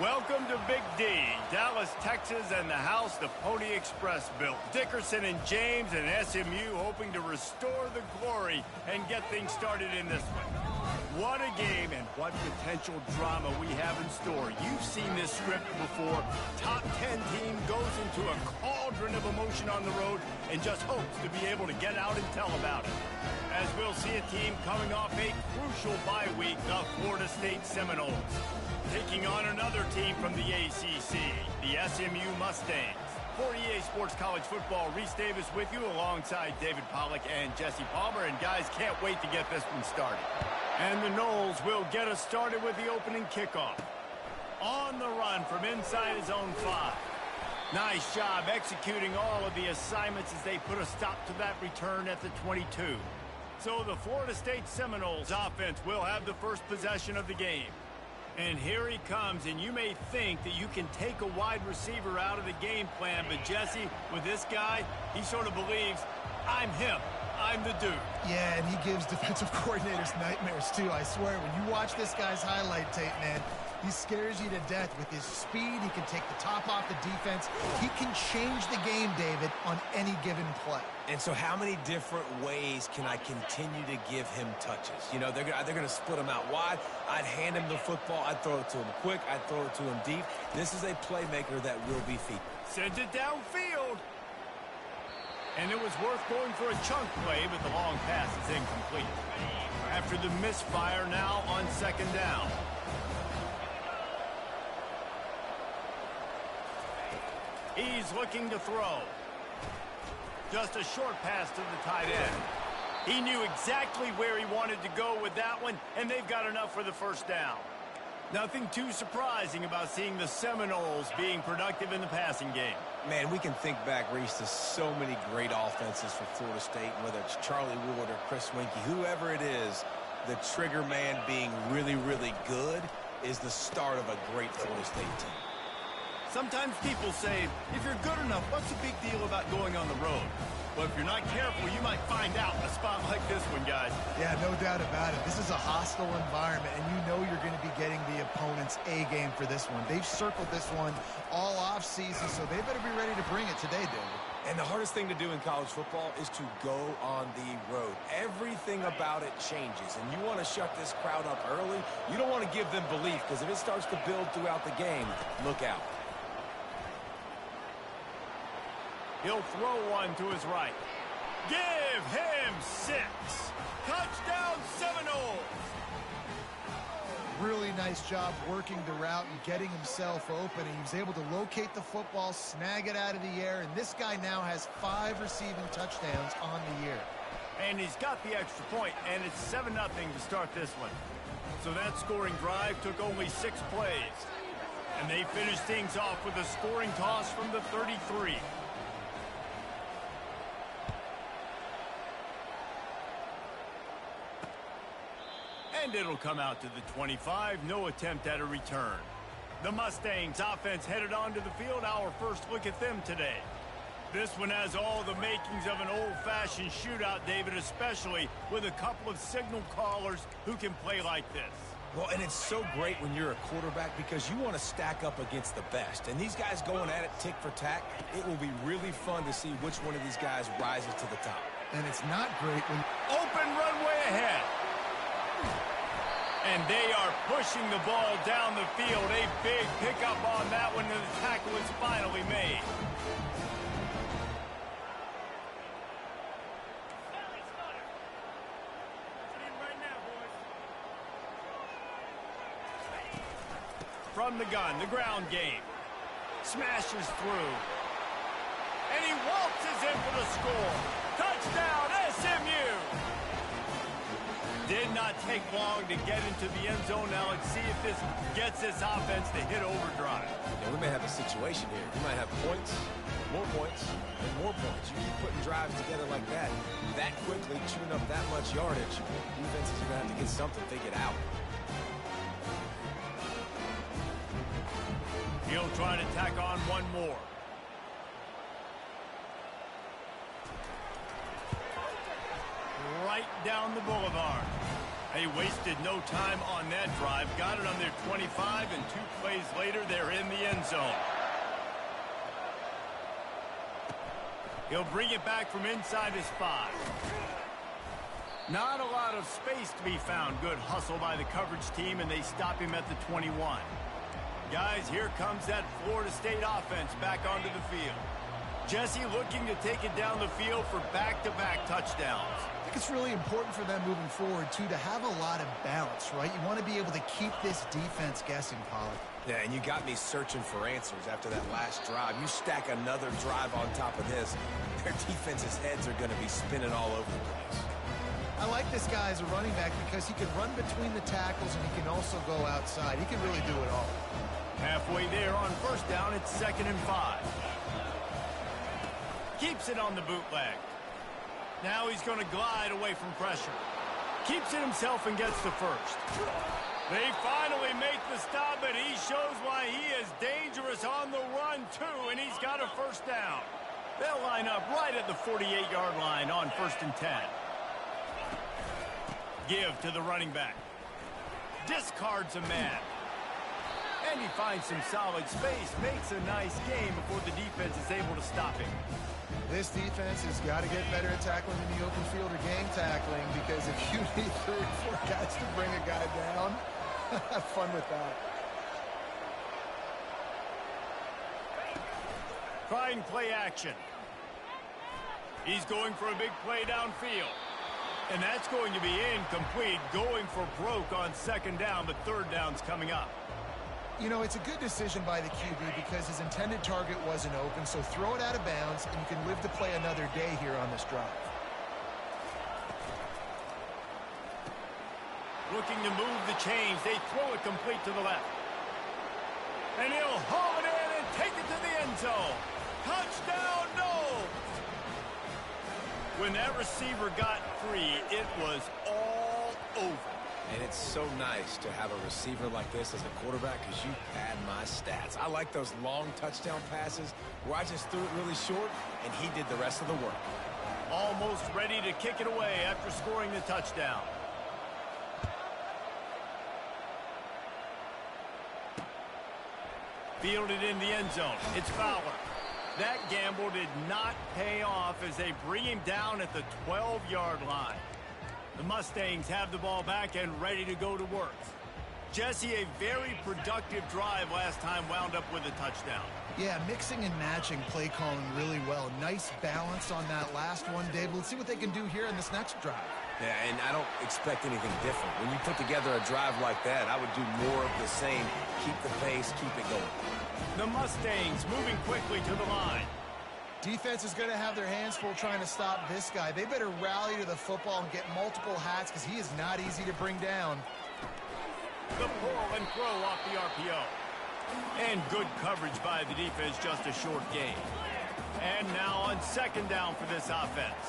Welcome to Big D, Dallas, Texas, and the house the Pony Express built. Dickerson and James and SMU hoping to restore the glory and get things started in this one. What a game and what potential drama we have in store. You've seen this script before. Top 10 team goes into a cauldron of emotion on the road and just hopes to be able to get out and tell about it. As we'll see a team coming off a crucial bye week, the Florida State Seminoles, taking on another team from the ACC, the SMU Mustangs. For EA Sports College Football, Reese Davis with you alongside David Pollack and Jesse Palmer. And guys, can't wait to get this one started. And the Noles will get us started with the opening kickoff. On the run from inside his own 5. Nice job executing all of the assignments as they put a stop to that return at the 22. So the Florida State Seminoles offense will have the first possession of the game. And here he comes, and you may think that you can take a wide receiver out of the game plan, but Jesse, with this guy, he sort of believes, I'm him. I'm the dude. Yeah, and he gives defensive coordinators nightmares, too. I swear, when you watch this guy's highlight tape, man, he scares you to death with his speed. He can take the top off the defense. He can change the game, David, on any given play. And so how many different ways can I continue to give him touches? You know, they're going to split him out wide. I'd hand him the football. I'd throw it to him quick. I'd throw it to him deep. This is a playmaker that will be featured. Sends it downfield. And it was worth going for a chunk play, but the long pass is incomplete. After the misfire, now on second down. He's looking to throw. Just a short pass to the tight end. He knew exactly where he wanted to go with that one, and they've got enough for the first down. Nothing too surprising about seeing the Seminoles being productive in the passing game. Man, we can think back, Reese, to so many great offenses for Florida State, whether it's Charlie Ward or Chris Winkie, whoever it is, the trigger man being really, really good is the start of a great Florida State team. Sometimes people say, if you're good enough, what's the big deal about going on the road? Well, if you're not careful, you might find out in a spot like this one, guys. Yeah, no doubt about it. This is a hostile environment, and you know you're going to be getting the opponent's A game for this one. They've circled this one all off-season, so they better be ready to bring it today, David. And the hardest thing to do in college football is to go on the road. Everything about it changes, and you want to shut this crowd up early. You don't want to give them belief, because if it starts to build throughout the game, look out. He'll throw one to his right. Give him 6. Touchdown Seminoles! Really nice job working the route and getting himself open. He was able to locate the football, snag it out of the air, and this guy now has 5 receiving touchdowns on the year. And he's got the extra point, and it's 7-0 to start this one. So that scoring drive took only 6 plays. And they finished things off with a scoring toss from the 33. And it'll come out to the 25. No attempt at a return. The Mustangs offense headed onto the field. Our first look at them today. This one has all the makings of an old-fashioned shootout, David, especially with a couple of signal callers who can play like this. Well, and it's so great when you're a quarterback because you want to stack up against the best. And these guys going at it tick for tack, it will be really fun to see which one of these guys rises to the top. And it's not great when... Open runway ahead. And they are pushing the ball down the field. A big pickup on that one, and the tackle is finally made. From the gun, the ground game. Smashes through. And he waltzes in for the score. Touchdown, SMU! Did not take long to get into the end zone. Now let's see if this gets this offense to hit overdrive. Yeah, we may have a situation here. We might have points, and more points. You keep putting drives together like that quickly, chewing up that much yardage, defenses are going to have to get something figured out. He'll try to tack on one more. Right down the boulevard. They wasted no time on that drive. Got it on their 25, and 2 plays later, they're in the end zone. He'll bring it back from inside his 5. Not a lot of space to be found. Good hustle by the coverage team, and they stop him at the 21. Guys, here comes that Florida State offense back onto the field. Jesse looking to take it down the field for back-to-back touchdowns. I think it's really important for them moving forward, too, to have a lot of balance, right? You want to be able to keep this defense guessing, Pollard. Yeah, and you got me searching for answers after that last drive. You stack another drive on top of this, their defense's heads are going to be spinning all over the place. I like this guy as a running back because he can run between the tackles and he can also go outside. He can really do it all. Halfway there on first down, it's 2nd and 5. Keeps it on the bootleg. Now he's going to glide away from pressure. Keeps it himself and gets the first. They finally make the stop, and he shows why he is dangerous on the run, too, and he's got a first down. They'll line up right at the 48-yard line on 1st and 10. Give to the running back. Discards a man. And he finds some solid space, makes a nice game before the defense is able to stop him. This defense has got to get better at tackling in the open field or gang tackling, because if you need 3 or 4 guys to bring a guy down, have fun with that. Trying play action. He's going for a big play downfield. And that's going to be incomplete, going for broke on 2nd down, but 3rd down's coming up. You know, it's a good decision by the QB because his intended target wasn't open, so throw it out of bounds, and you can live to play another day here on this drive. Looking to move the chains. They throw it complete to the left. And he'll haul it in and take it to the end zone. Touchdown, no! When that receiver got free, it was all over. And it's so nice to have a receiver like this as a quarterback because you pad my stats. I like those long touchdown passes where I just threw it really short and he did the rest of the work. Almost ready to kick it away after scoring the touchdown. Fielded in the end zone. It's Fowler. That gamble did not pay off as they bring him down at the 12-yard line. The Mustangs have the ball back and ready to go to work. Jesse, a very productive drive last time, wound up with a touchdown. Yeah, mixing and matching play calling really well. Nice balance on that last one, Dave. Let's see what they can do here in this next drive. Yeah, and I don't expect anything different. When you put together a drive like that, I would do more of the same. Keep the pace, keep it going. The Mustangs moving quickly to the line. Defense is going to have their hands full trying to stop this guy. They better rally to the football and get multiple hats because he is not easy to bring down. The pull and throw off the RPO. And good coverage by the defense, just a short gain. And now on 2nd down for this offense.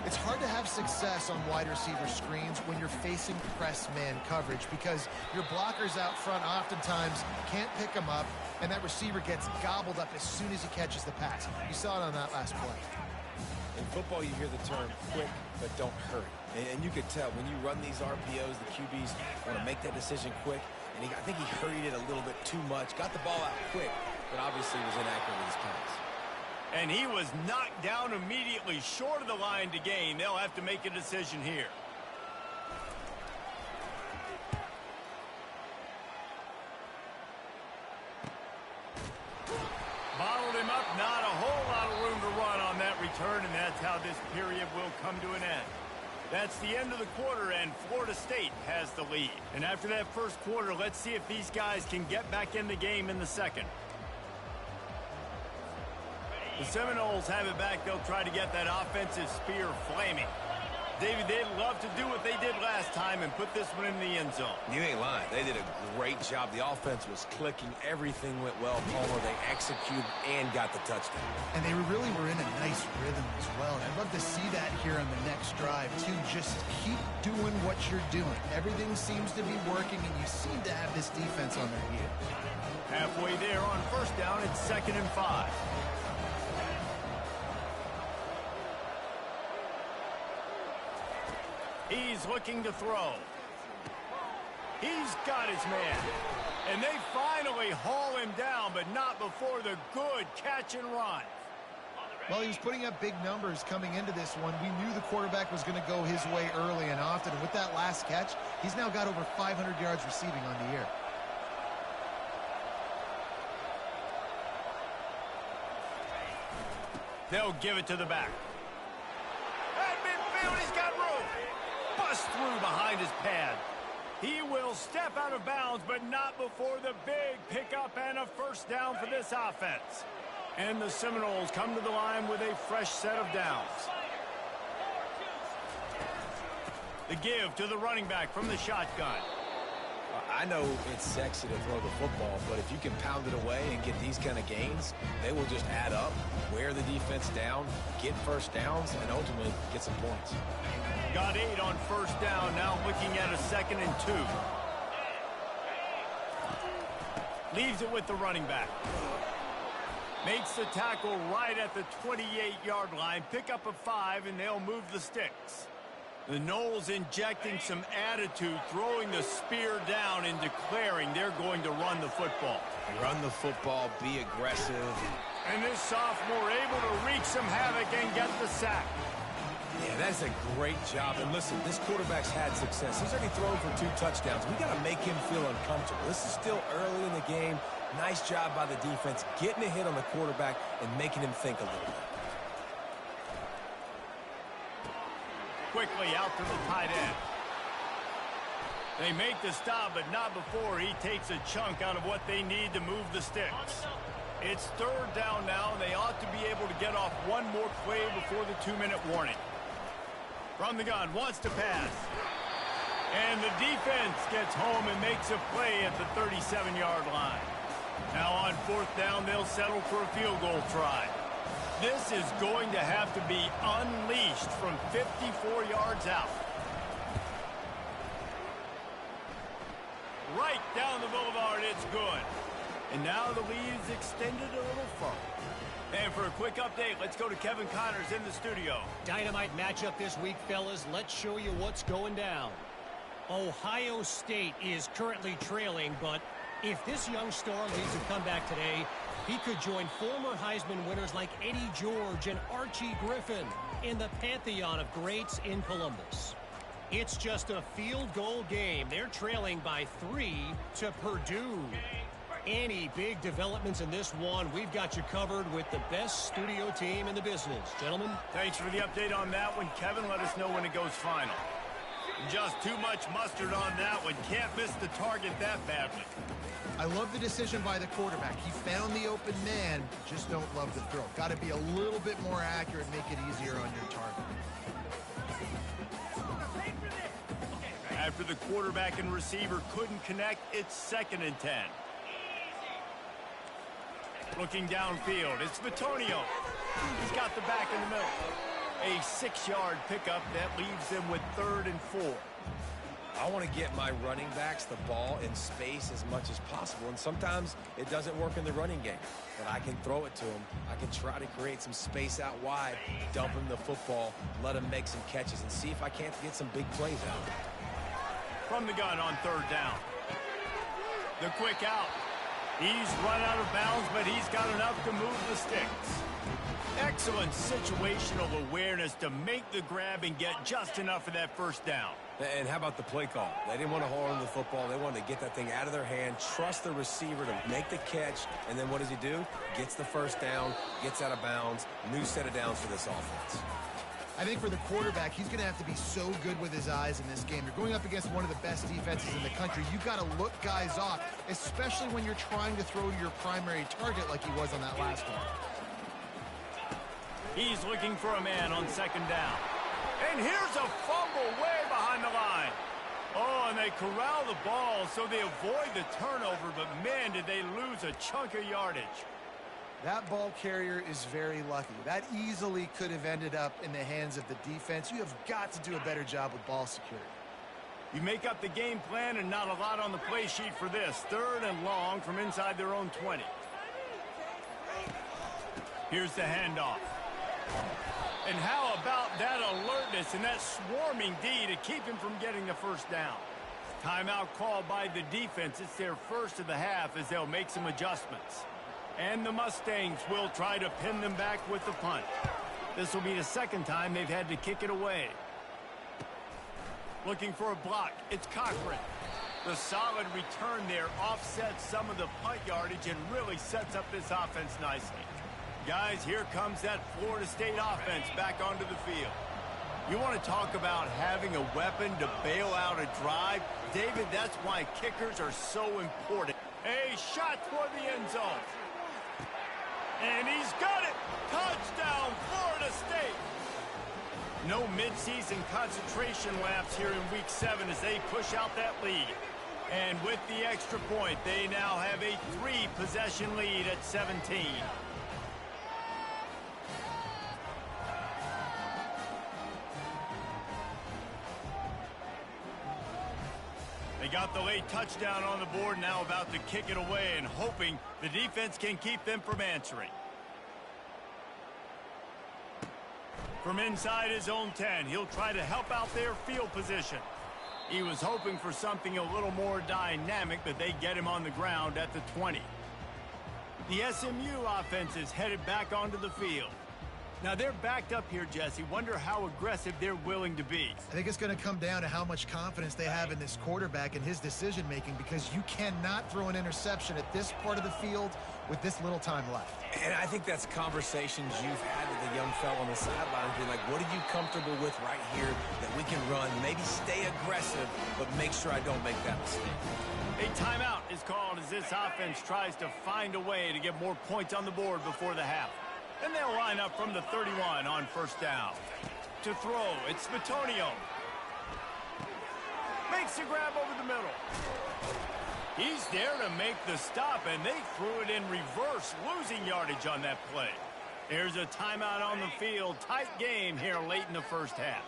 It's hard to have success on wide receiver screens when you're facing press man coverage because your blockers out front oftentimes can't pick them up, and that receiver gets gobbled up as soon as he catches the pass. You saw it on that last play. In football, you hear the term quick, but don't hurry. And you could tell when you run these RPOs, the QBs want to make that decision quick. And I think he hurried it a little bit too much, got the ball out quick, but obviously was inaccurate with his pass. And he was knocked down immediately short of the line to gain. They'll have to make a decision here. Bottled him up, not a whole lot of room to run on that return, and that's how this period will come to an end. That's the end of the quarter, and Florida State has the lead. And after that first quarter, let's see if these guys can get back in the game in the second. The Seminoles have it back. They'll try to get that offensive spear flaming. David, they'd love to do what they did last time and put this one in the end zone. You ain't lying. They did a great job. The offense was clicking. Everything went well. Palmer, they executed and got the touchdown. And they really were in a nice rhythm as well. And I'd love to see that here on the next drive, too. Just keep doing what you're doing. Everything seems to be working, and you seem to have this defense on their heels. Halfway there on first down, it's 2nd and 5. He's looking to throw. He's got his man. And they finally haul him down, but not before the good catch and run. Well, he was putting up big numbers coming into this one. We knew the quarterback was going to go his way early and often. And with that last catch, he's now got over 500 yards receiving on the year. They'll give it to the back. At midfield, he's got room. Bust through behind his pad. He will step out of bounds, but not before the big pickup and a first down for this offense. And the Seminoles come to the line with a fresh set of downs. The give to the running back from the shotgun. I know it's sexy to throw the football, but if you can pound it away and get these kind of gains, they will just add up, wear the defense down, get first downs, and ultimately get some points. Got 8 on first down, now looking at a 2nd and 2. Leaves it with the running back. Makes the tackle right at the 28-yard line. Pick up a 5, and they'll move the sticks. The Noles injecting some attitude, throwing the spear down and declaring they're going to run the football. Run the football, be aggressive. And this sophomore able to wreak some havoc and get the sack. Yeah, that's a great job. And listen, this quarterback's had success. He's already thrown for 2 touchdowns. We got to make him feel uncomfortable. This is still early in the game. Nice job by the defense, getting a hit on the quarterback and making him think a little bit. Quickly out to the tight end. They make the stop, but not before he takes a chunk out of what they need to move the sticks. It's 3rd down now, and they ought to be able to get off one more play before the 2-minute warning. From the gun, wants to pass. And the defense gets home and makes a play at the 37-yard line. Now on 4th down, they'll settle for a field goal try. This is going to have to be unleashed from 54 yards out. Right down the boulevard, it's good. And now the lead's extended a little further. And for a quick update, let's go to Kevin Connors in the studio. Dynamite matchup this week, fellas. Let's show you what's going down. Ohio State is currently trailing, but if this young star leads a comeback today, he could join former Heisman winners like Eddie George and Archie Griffin in the pantheon of greats in Columbus. It's just a field goal game. They're trailing by 3 to Purdue. Any big developments in this one, we've got you covered with the best studio team in the business. Gentlemen. Thanks for the update on that one, Kevin. Let us know when it goes final. Just too much mustard on that one. Can't miss the target that badly. I love the decision by the quarterback. He found the open man, just don't love the throw. Got to be a little bit more accurate, make it easier on your target. After the quarterback and receiver couldn't connect, it's 2nd and 10. Looking downfield, it's Bitonio. He's got the back in the middle. A 6-yard pickup that leaves them with 3rd and 4. I want to get my running backs the ball in space as much as possible, and sometimes it doesn't work in the running game. But I can throw it to them. I can try to create some space out wide, dump him the football, let him make some catches, and see if I can't get some big plays out. From the gun on 3rd down. The quick out. He's run out of bounds, but he's got enough to move the sticks. Excellent situational awareness to make the grab and get just enough of that first down. And how about the play call? They didn't want to hold on to the football. They wanted to get that thing out of their hand, trust the receiver to make the catch, and then what does he do? Gets the first down, gets out of bounds, new set of downs for this offense. I think for the quarterback, he's going to have to be so good with his eyes in this game. You're going up against one of the best defenses in the country. You've got to look guys off, especially when you're trying to throw to your primary target like he was on that last one. He's looking for a man on 2nd down. And here's a fumble way behind the line. Oh, and they corral the ball so they avoid the turnover, but man, did they lose a chunk of yardage. That ball carrier is very lucky. That easily could have ended up in the hands of the defense. You have got to do a better job with ball security. You make up the game plan and not a lot on the play sheet for this. 3rd and long from inside their own 20. Here's the handoff. And how about that alertness and that swarming D to keep him from getting the first down? Timeout called by the defense. It's their first of the half as they'll make some adjustments. And the Mustangs will try to pin them back with the punt. This will be the second time they've had to kick it away. Looking for a block. It's Cochran. The solid return there offsets some of the punt yardage and really sets up this offense nicely. Guys, here comes that Florida State offense back onto the field. You want to talk about having a weapon to bail out a drive? David, that's why kickers are so important. A shot toward the end zone. And he's got it! Touchdown, Florida State! No midseason concentration lapse here in Week 7 as they push out that lead. And with the extra point, they now have a 3-possession lead at 17. They got the late touchdown on the board, now about to kick it away and hoping the defense can keep them from answering. From inside his own 10, he'll try to help out their field position. He was hoping for something a little more dynamic, but they get him on the ground at the 20. The SMU offense is headed back onto the field. Now they're backed up here, Jesse. Wonder how aggressive they're willing to be. I think it's going to come down to how much confidence they have in this quarterback and his decision-making, because you cannot throw an interception at this part of the field with this little time left. And I think that's conversations you've had with the young fella on the sideline. Be like, what are you comfortable with right here that we can run? Maybe stay aggressive, but make sure I don't make that mistake. A timeout is called as this offense tries to find a way to get more points on the board before the half. And they'll line up from the 31 on first down. To throw, it's Matonio. Makes the grab over the middle. He's there to make the stop, and they threw it in reverse, losing yardage on that play. Here's a timeout on the field. Tight game here late in the first half.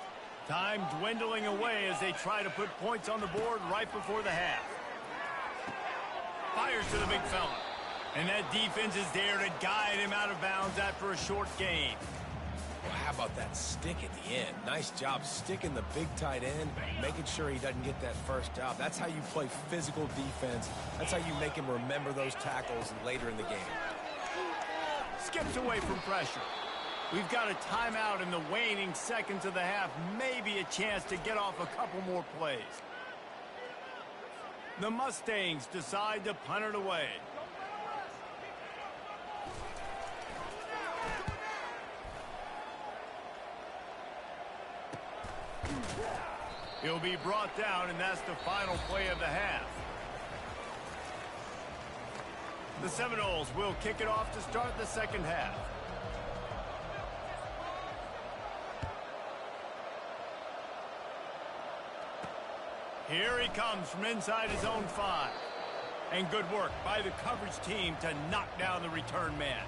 Time dwindling away as they try to put points on the board right before the half. Fires to the big fella. And that defense is there to guide him out of bounds after a short gain. Well, how about that stick at the end? Nice job sticking the big tight end, making sure he doesn't get that first down. That's how you play physical defense. That's how you make him remember those tackles later in the game. Skips away from pressure. We've got a timeout in the waning seconds of the half. Maybe a chance to get off a couple more plays. The Mustangs decide to punt it away. He'll be brought down, and that's the final play of the half. The Seminoles will kick it off to start the second half. Here he comes from inside his own 5. And good work by the coverage team to knock down the return man.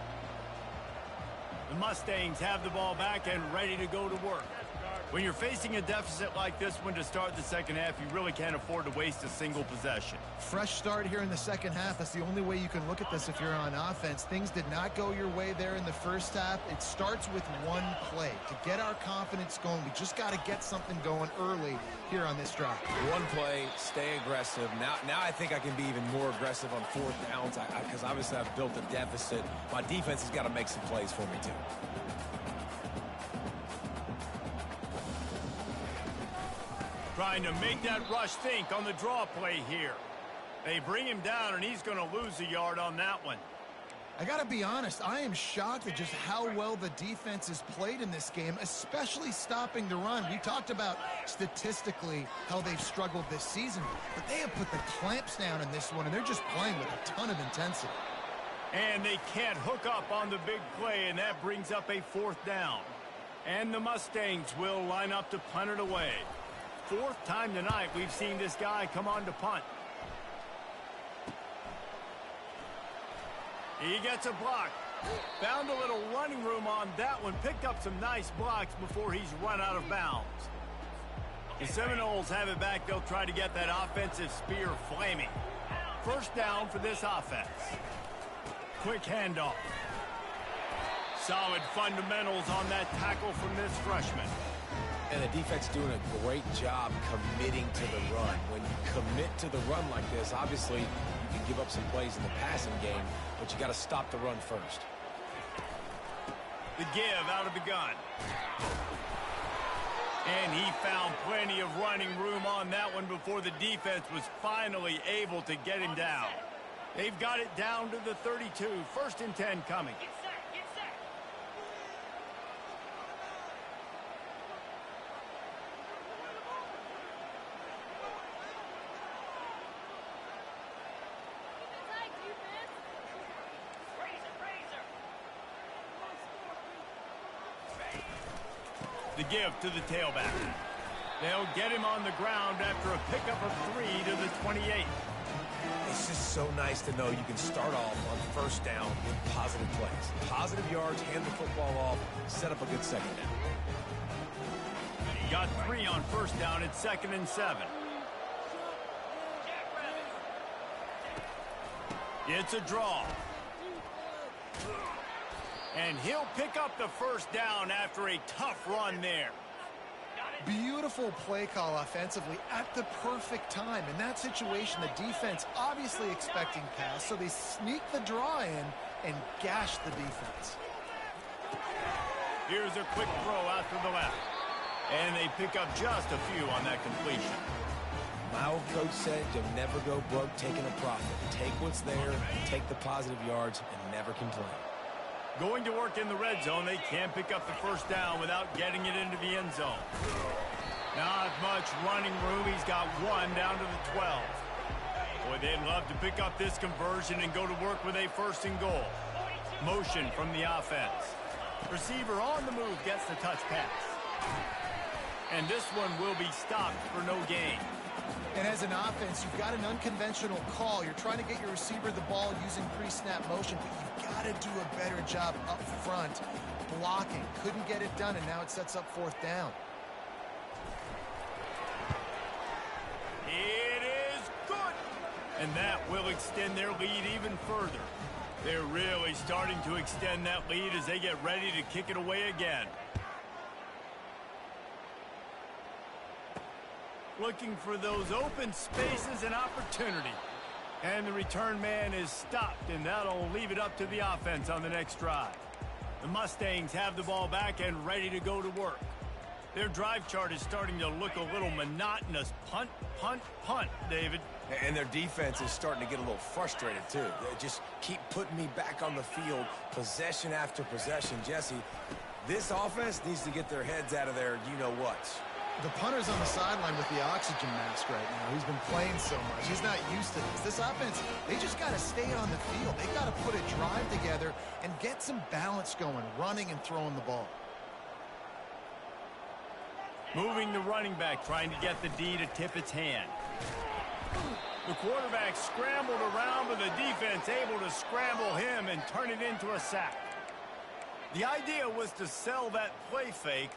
The Mustangs have the ball back and ready to go to work. When you're facing a deficit like this one to start the second half, you really can't afford to waste a single possession. Fresh start here in the second half. That's the only way you can look at this if you're on offense. Things did not go your way there in the first half. It starts with one play. To get our confidence going, we just got to get something going early here on this drive. One play, stay aggressive. Now I think I can be even more aggressive on fourth downs because obviously I've built a deficit. My defense has got to make some plays for me too. Trying to make that rush think on the draw play here. They bring him down, and he's going to lose a yard on that one. I got to be honest, I am shocked at just how well the defense has played in this game, especially stopping the run. We talked about statistically how they've struggled this season, but they have put the clamps down in this one, and they're just playing with a ton of intensity. And they can't hook up on the big play, and that brings up a fourth down. And the Mustangs will line up to punt it away. Fourth time tonight we've seen this guy come on to punt. He gets a block. Found a little running room on that one. Picked up some nice blocks before he's run out of bounds. The Seminoles have it back. They'll try to get that offensive spear flaming. First down for this offense. Quick handoff. Solid fundamentals on that tackle from this freshman. And the defense doing a great job committing to the run. When you commit to the run like this, obviously you can give up some plays in the passing game, but you got to stop the run first. The give out of the gun. And he found plenty of running room on that one before the defense was finally able to get him down. They've got it down to the 32. 1st and 10 coming. The give to the tailback. They'll get him on the ground after a pickup of 3 to the 28. It's just so nice to know you can start off on 1st down with positive plays. Positive yards, hand the football off, set up a good 2nd down. He got 3 on 1st down at 2nd and 7. It's a draw. And he'll pick up the 1st down after a tough run there. Beautiful play call offensively at the perfect time. In that situation, the defense obviously expecting pass, so they sneak the draw in and gash the defense. Here's a quick throw out to the left. And they pick up just a few on that completion. My old coach said you'll never go broke taking a profit. Take what's there, take the positive yards, and never complain. Going to work in the red zone, they can't pick up the 1st down without getting it into the end zone. Not much running room. He's got 1 down to the 12. Boy, they'd love to pick up this conversion and go to work with a 1st and goal. Motion from the offense. Receiver on the move gets the touch pass. And this one will be stopped for no gain. And as an offense, you've got an unconventional call. You're trying to get your receiver the ball using pre-snap motion, but you've got to do a better job up front blocking. Couldn't get it done, and now it sets up 4th down. It is good. And that will extend their lead even further. They're really starting to extend that lead as they get ready to kick it away again. Looking for those open spaces and opportunity. And the return man is stopped, and that'll leave it up to the offense on the next drive. The Mustangs have the ball back and ready to go to work. Their drive chart is starting to look a little monotonous. Punt, punt, punt, David. And their defense is starting to get a little frustrated, too. They just keep putting me back on the field, possession after possession. Jesse, this offense needs to get their heads out of their you-know-whats. The punter's on the sideline with the oxygen mask right now. He's been playing so much. He's not used to this. This offense, they just got to stay on the field. They got to put a drive together and get some balance going, running and throwing the ball. Moving the running back, trying to get the D to tip its hand. The quarterback scrambled around, but the defense able to scramble him and turn it into a sack. The idea was to sell that play fake.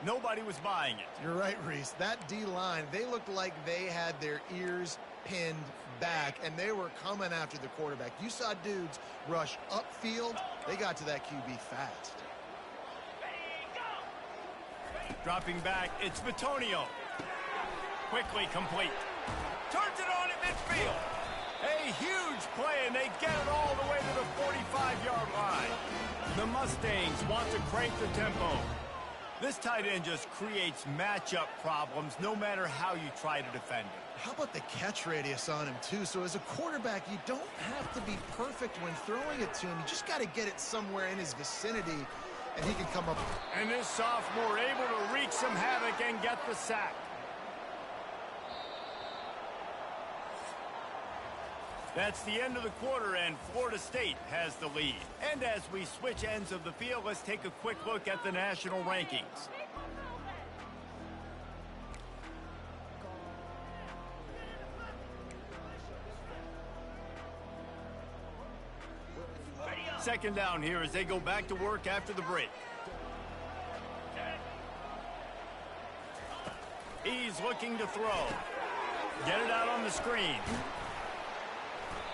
Nobody was buying it. You're right, Reese. That D-line, they looked like they had their ears pinned back, and they were coming after the quarterback. You saw dudes rush upfield. They got to that QB fast. Dropping back, it's Vitonio. Quickly complete. Turns it on at midfield. A huge play, and they get it all the way to the 45-yard line. The Mustangs want to crank the tempo. This tight end just creates matchup problems no matter how you try to defend him. How about the catch radius on him, too? So as a quarterback, you don't have to be perfect when throwing it to him. You just got to get it somewhere in his vicinity, and he can come up. And this sophomore able to wreak some havoc and get the sack. That's the end of the quarter, and Florida State has the lead. And as we switch ends of the field, let's take a quick look at the national rankings. Second down here as they go back to work after the break. He's looking to throw. Get it out on the screen.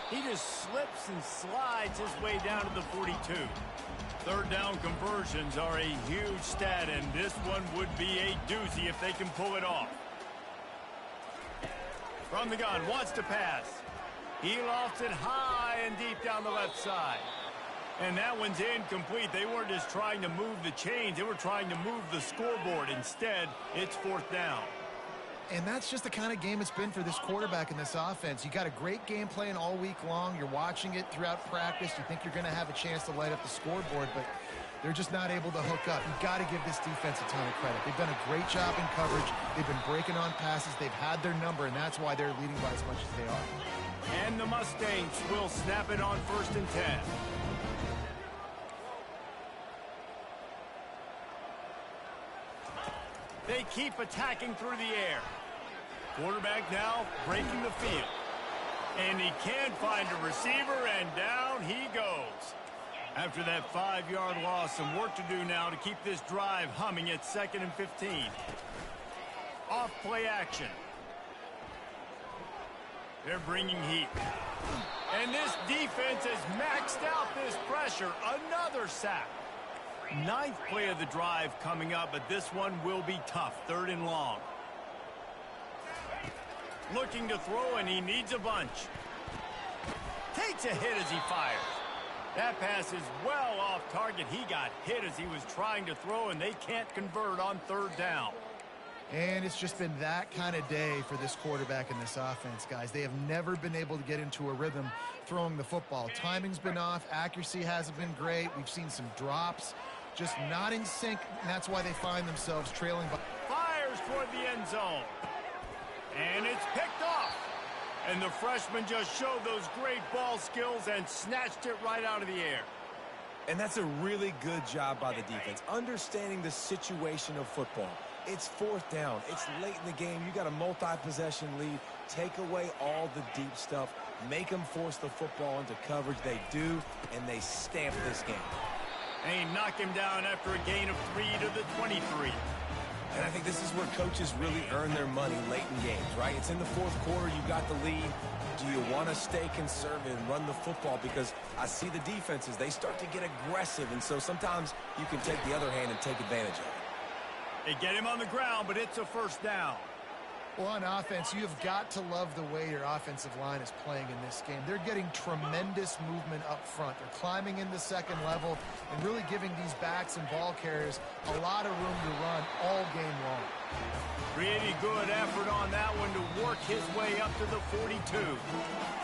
He just slips and slides his way down to the 42. Third down conversions are a huge stat, and this one would be a doozy if they can pull it off. From the gun, wants to pass. He lofts it high and deep down the left side. And that one's incomplete. They weren't just trying to move the chains. They were trying to move the scoreboard. Instead, it's fourth down. And that's just the kind of game it's been for this quarterback in this offense. You got a great game plan all week long. You're watching it throughout practice. You think you're going to have a chance to light up the scoreboard, but they're just not able to hook up. You've got to give this defense a ton of credit. They've done a great job in coverage. They've been breaking on passes. They've had their number, and that's why they're leading by as much as they are. And the Mustangs will snap it on 1st and 10. They keep attacking through the air. Quarterback now breaking the field. And he can't find a receiver, and down he goes. After that 5-yard loss, some work to do now to keep this drive humming at 2nd and 15. Off play action. They're bringing heat. And this defense has maxed out this pressure. Another sack. 9th play of the drive coming up, but this one will be tough. 3rd and long. Looking to throw, and he needs a bunch. Takes a hit as he fires. That pass is well off target. He got hit as he was trying to throw, and they can't convert on 3rd down. And it's just been that kind of day for this quarterback in this offense, guys. They have never been able to get into a rhythm throwing the football. Timing's been off. Accuracy hasn't been great. We've seen some drops. Just not in sync, and that's why they find themselves trailing. Fires toward the end zone. And it's picked off. And the freshman just showed those great ball skills and snatched it right out of the air. And that's a really good job by the defense, understanding the situation of football. It's 4th down. It's late in the game. You got a multi-possession lead. Take away all the deep stuff. Make them force the football into coverage. They do, and they stamp this game. And knock him down after a gain of 3 to the 23. And I think this is where coaches really earn their money late in games, right? It's in the 4th quarter. You got the lead. Do you want to stay conservative and run the football? Because I see the defenses, they start to get aggressive, and so sometimes you can take the other hand and take advantage of it. They get him on the ground, but it's a 1st down. Well, on offense, you have got to love the way your offensive line is playing in this game. They're getting tremendous movement up front. They're climbing in the 2nd level and really giving these backs and ball carriers a lot of room to run all game long. Pretty good effort on that one to work his way up to the 42.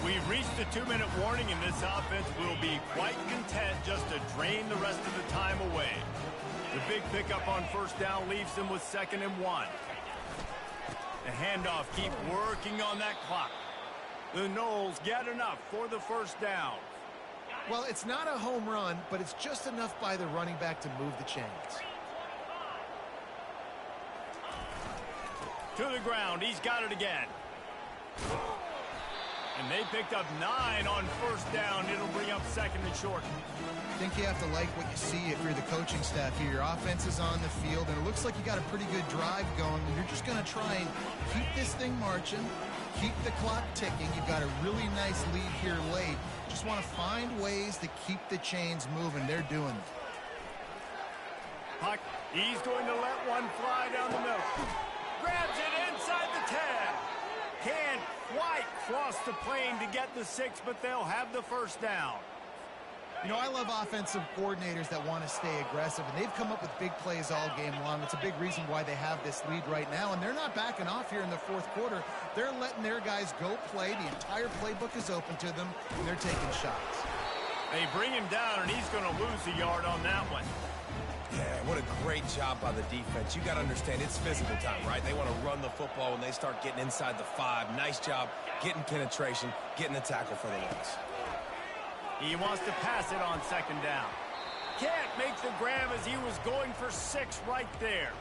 We've reached the 2-minute warning, and this offense will be quite content just to drain the rest of the time away. The big pickup on 1st down leaves them with 2nd and 1. The handoff, keep working on that clock. The Noles get enough for the 1st down. Well, it's not a home run, but it's just enough by the running back to move the chains. To the ground, he's got it again. And they picked up 9 on 1st down. It'll bring up 2nd and short. I think you have to like what you see if you're the coaching staff here. Your offense is on the field, and it looks like you got a pretty good drive going. And you're just going to try and keep this thing marching, keep the clock ticking. You've got a really nice lead here late. Just want to find ways to keep the chains moving. They're doing it. Puck, he's going to let one fly down the middle. Grabs it inside the 10. Can't quite cross the plane to get the 6, but they'll have the 1st down. You know, I love offensive coordinators that want to stay aggressive, and they've come up with big plays all game long. It's a big reason why they have this lead right now, and they're not backing off here in the 4th quarter. They're letting their guys go play. The entire playbook is open to them, and they're taking shots. They bring him down, and he's going to lose a yard on that one. Yeah, what a great job by the defense. You got to understand, it's physical time, right? They want to run the football when they start getting inside the 5. Nice job getting penetration, getting the tackle for the loss. He wants to pass it on 2nd down. Can't make the grab as he was going for 6 right there.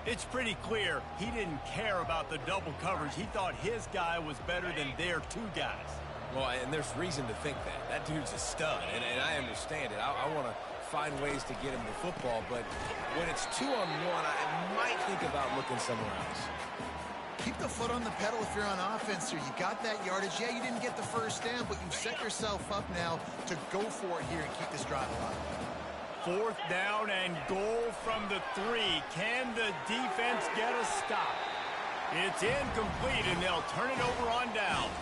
It's pretty clear he didn't care about the double coverage. He thought his guy was better than their 2 guys. Well, and there's reason to think that. That dude's a stud, and I understand it. I want to find ways to get him the football, but when it's 2-on-1, I might think about looking somewhere else. Keep the the foot on the pedal if you're on offense here. You got that yardage. Yeah, you didn't get the first down, but you've set yourself up now to go for it here and keep this drive alive. 4th down and goal from the 3. Can the defense get a stop? It's incomplete, and they'll turn it over on downs.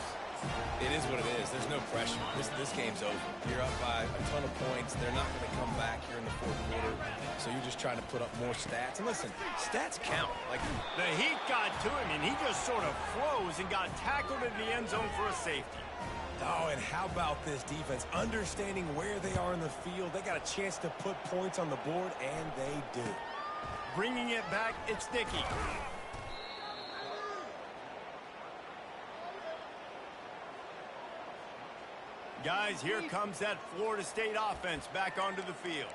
It is what it is. There's no pressure. This game's over. You're up by a ton of points. They're not going to come back here in the 4th quarter. So you're just trying to put up more stats. And listen, stats count. Like the heat got to him, and he just sort of froze and got tackled in the end zone for a safety. Oh, and how about this defense? Understanding where they are in the field. They got a chance to put points on the board, and they do. Bringing it back, it's Dickey. Guys, here comes that Florida State offense back onto the field.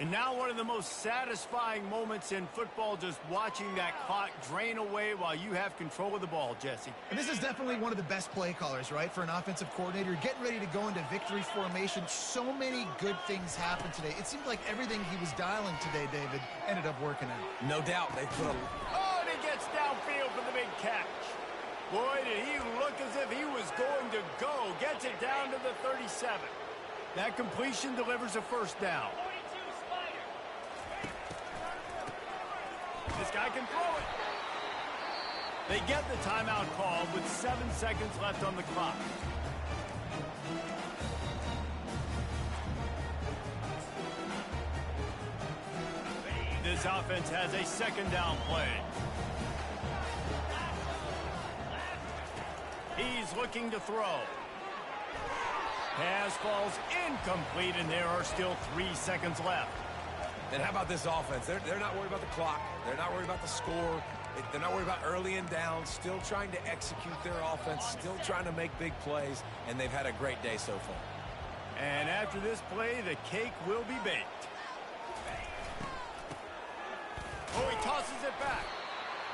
And now one of the most satisfying moments in football, just watching that clock drain away while you have control of the ball, Jesse. And this is definitely one of the best play callers, right, for an offensive coordinator. Getting ready to go into victory formation. So many good things happened today. It seemed like everything he was dialing today, David, ended up working out. No doubt. They put a... Oh, and he gets downfield for the big catch. Boy, did he look as if he was going to go. Gets it down to the 37. That completion delivers a first down. This guy can throw it. They get the timeout called with 7 seconds left on the clock. This offense has a 2nd down play. He's looking to throw. Pass falls incomplete, and there are still 3 seconds left. And how about this offense? They're not worried about the clock. They're not worried about the score. They're not worried about early and down. Still trying to execute their offense. Still trying to make big plays. And they've had a great day so far. And after this play, the cake will be baked. Oh, he tosses it back.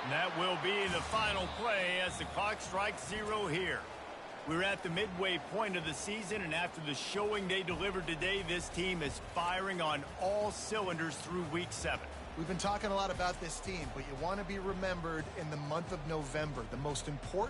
And that will be the final play as the clock strikes 0 here. We're at the midway point of the season, and after the showing they delivered today, this team is firing on all cylinders through Week 7. We've been talking a lot about this team, but you want to be remembered in the month of November. The most important